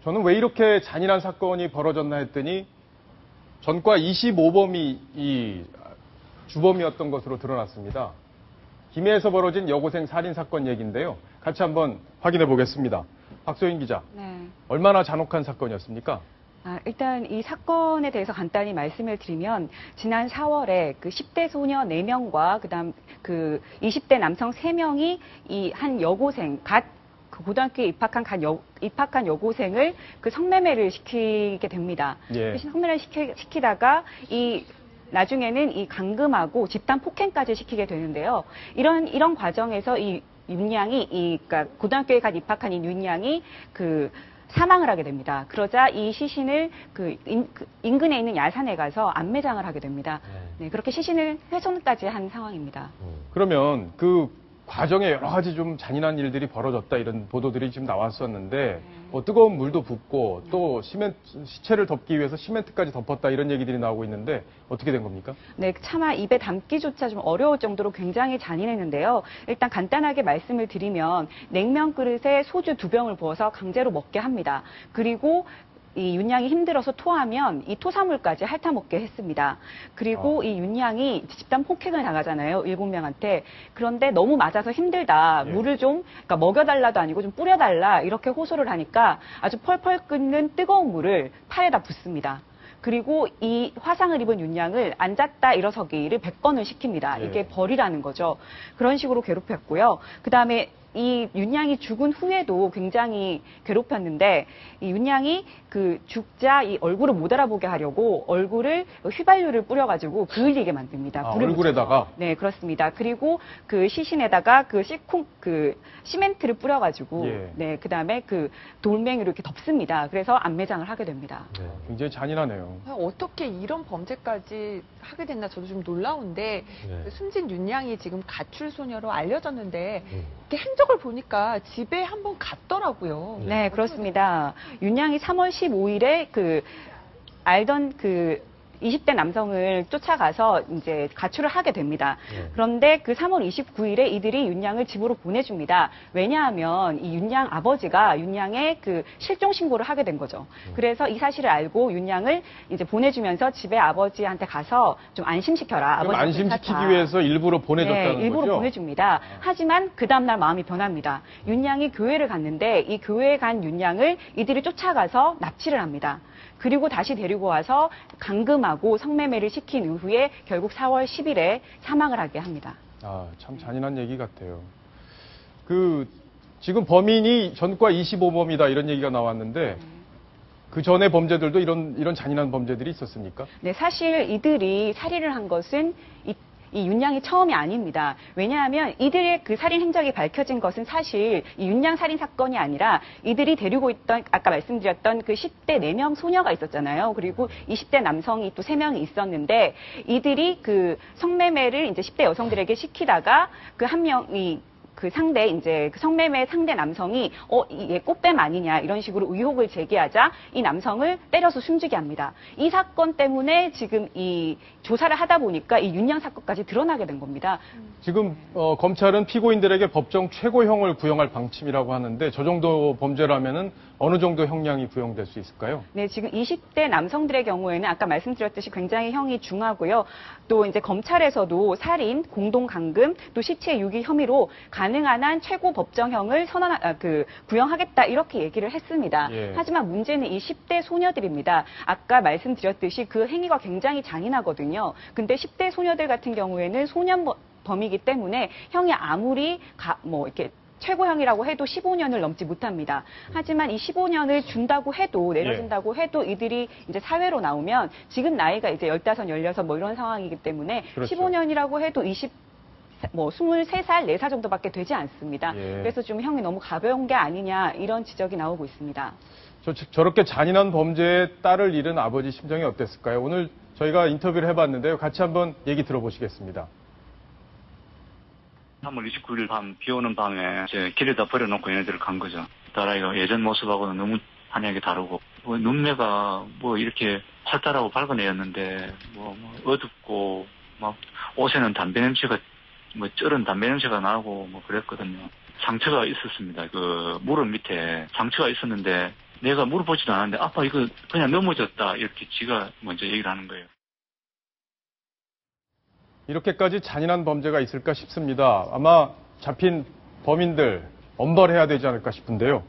저는 왜 이렇게 잔인한 사건이 벌어졌나 했더니 전과 25범이 이 주범이었던 것으로 드러났습니다. 김해에서 벌어진 여고생 살인 사건 얘기인데요. 같이 한번 확인해 보겠습니다. 박소인 기자, 네. 얼마나 잔혹한 사건이었습니까? 일단 이 사건에 대해서 간단히 말씀을 드리면 지난 4월에 그 10대 소녀 4명과 그다음 그 20대 남성 3명이 이 한 여고생 그 고등학교에 입학한 여고생을 그 성매매를 시키게 됩니다. 예. 그 성매매를 시키다가 나중에는 이 감금하고 집단 폭행까지 시키게 되는데요. 이런 과정에서 이 윤양이 그러니까 고등학교에 갓 입학한 이 윤양이 사망을 하게 됩니다. 그러자 이 시신을 인근에 있는 야산에 가서 안매장을 하게 됩니다. 네, 그렇게 시신을 훼손까지 한 상황입니다. 그러면 그 과정에 여러 가지 좀 잔인한 일들이 벌어졌다 이런 보도들이 지금 나왔었는데 뭐 뜨거운 물도 붓고 또 시체를 덮기 위해서 시멘트까지 덮었다 이런 얘기들이 나오고 있는데 어떻게 된 겁니까? 네, 차마 입에 담기조차 좀 어려울 정도로 굉장히 잔인했는데요. 일단 간단하게 말씀을 드리면 냉면 그릇에 소주 2병을 부어서 강제로 먹게 합니다. 그리고 이 윤양이 힘들어서 토하면 이 토사물까지 핥아먹게 했습니다. 그리고 이 윤양이 집단 폭행을 당하잖아요. 7명한테. 그런데 너무 맞아서 힘들다. 예. 물을 그러니까 먹여달라도 아니고 좀 뿌려달라. 이렇게 호소를 하니까 아주 펄펄 끓는 뜨거운 물을 팔에다 붓습니다. 그리고 이 화상을 입은 윤양을 앉았다 일어서기를 100번을 시킵니다. 예. 이게 벌이라는 거죠. 그런 식으로 괴롭혔고요. 그다음에 이 윤양이 죽은 후에도 굉장히 괴롭혔는데 이 윤양이 죽자 이 얼굴을 못 알아보게 하려고 얼굴을 휘발유를 뿌려가지고 그을리게 만듭니다. 얼굴에다가? 네, 그렇습니다. 그리고 그 시신에다가 시멘트를 뿌려가지고 예. 네, 그다음에 돌멩이로 이렇게 덮습니다. 그래서 안매장을 하게 됩니다. 네, 굉장히 잔인하네요. 어떻게 이런 범죄까지 하게 됐나 저도 좀 놀라운데 숨진 윤양이 지금 가출 소녀로 알려졌는데 이렇게 행적을 보니까 집에 한번 갔더라고요. 네, 그렇습니다. 윤양이 3월 15일에 알던 20대 남성을 쫓아가서 이제 가출을 하게 됩니다. 그런데 3월 29일에 이들이 윤양을 집으로 보내줍니다. 왜냐하면 이 윤양 아버지가 윤양의 실종 신고를 하게 된 거죠. 그래서 이 사실을 알고 윤양을 이제 보내주면서 집에 아버지한테 가서 좀 안심시켜라. 그럼 안심시키기 위해서 일부러 보내줬다는 거죠? 일부러 보내줍니다. 하지만 그 다음날 마음이 변합니다. 윤양이 교회를 갔는데 이 교회에 간 윤양을 이들이 쫓아가서 납치를 합니다. 그리고 다시 데리고 와서 감금하고 성매매를 시킨 이후에 결국 4월 10일에 사망을 하게 합니다. 참 잔인한 얘기 같아요. 지금 범인이 전과 25범이다 이런 얘기가 나왔는데 그 전에 범죄들도 이런 잔인한 범죄들이 있었습니까? 네, 사실 이들이 살인을 한 것은 이 윤양이 처음이 아닙니다. 왜냐하면 이들의 살인 행적이 밝혀진 것은 사실 이 윤양 살인 사건이 아니라 이들이 데리고 있던 아까 말씀드렸던 10대 4명 소녀가 있었잖아요. 그리고 20대 남성이 또 3명이 있었는데 이들이 성매매를 이제 10대 여성들에게 시키다가 한 명이 성매매 상대 남성이 얘 꽃뱀 아니냐 이런 식으로 의혹을 제기하자 이 남성을 때려서 숨지게 합니다. 이 사건 때문에 지금 이 조사를 하다 보니까 이 윤양 사건까지 드러나게 된 겁니다. 지금 검찰은 피고인들에게 법정 최고형을 구형할 방침이라고 하는데 저 정도 범죄라면은 어느 정도 형량이 구형될 수 있을까요? 네, 지금 20대 남성들의 경우에는 아까 말씀드렸듯이 굉장히 형이 중하고요. 또 이제 검찰에서도 살인, 공동강금, 또 시체 유기 혐의로 가능한 한 최고 법정형을 구형하겠다 이렇게 얘기를 했습니다. 예. 하지만 문제는 이 10대 소녀들입니다. 아까 말씀드렸듯이 그 행위가 굉장히 잔인하거든요. 근데 10대 소녀들 같은 경우에는 소년범이기 때문에 형이 아무리 이렇게 최고형이라고 해도 15년을 넘지 못합니다. 하지만 이 15년을 준다고 해도 내려준다고 해도 이들이 이제 사회로 나오면 지금 나이가 이제 15, 16 이런 상황이기 때문에 그렇죠. 15년이라고 해도 23살, 4살 정도밖에 되지 않습니다. 예. 그래서 좀 형이 너무 가벼운 게 아니냐 이런 지적이 나오고 있습니다. 저렇게 잔인한 범죄에 딸을 잃은 아버지 심정이 어땠을까요? 오늘 저희가 인터뷰를 해봤는데요. 같이 한번 얘기 들어보시겠습니다. 3월 29일 밤, 비 오는 밤에 길에다 버려놓고 얘네들을 간 거죠. 딸아이가 예전 모습하고는 너무 한약이 다르고, 눈매가 이렇게 활달하고 밝은 애였는데, 어둡고, 옷에는 담배 냄새가, 쩔은 담배 냄새가 나고, 그랬거든요. 상처가 있었습니다. 무릎 밑에 상처가 있었는데, 내가 물어보지도 않았는데 아빠 이거 그냥 넘어졌다 이렇게 지가 먼저 얘기를 하는 거예요. 이렇게까지 잔인한 범죄가 있을까 싶습니다. 아마 잡힌 범인들 엄벌해야 되지 않을까 싶은데요.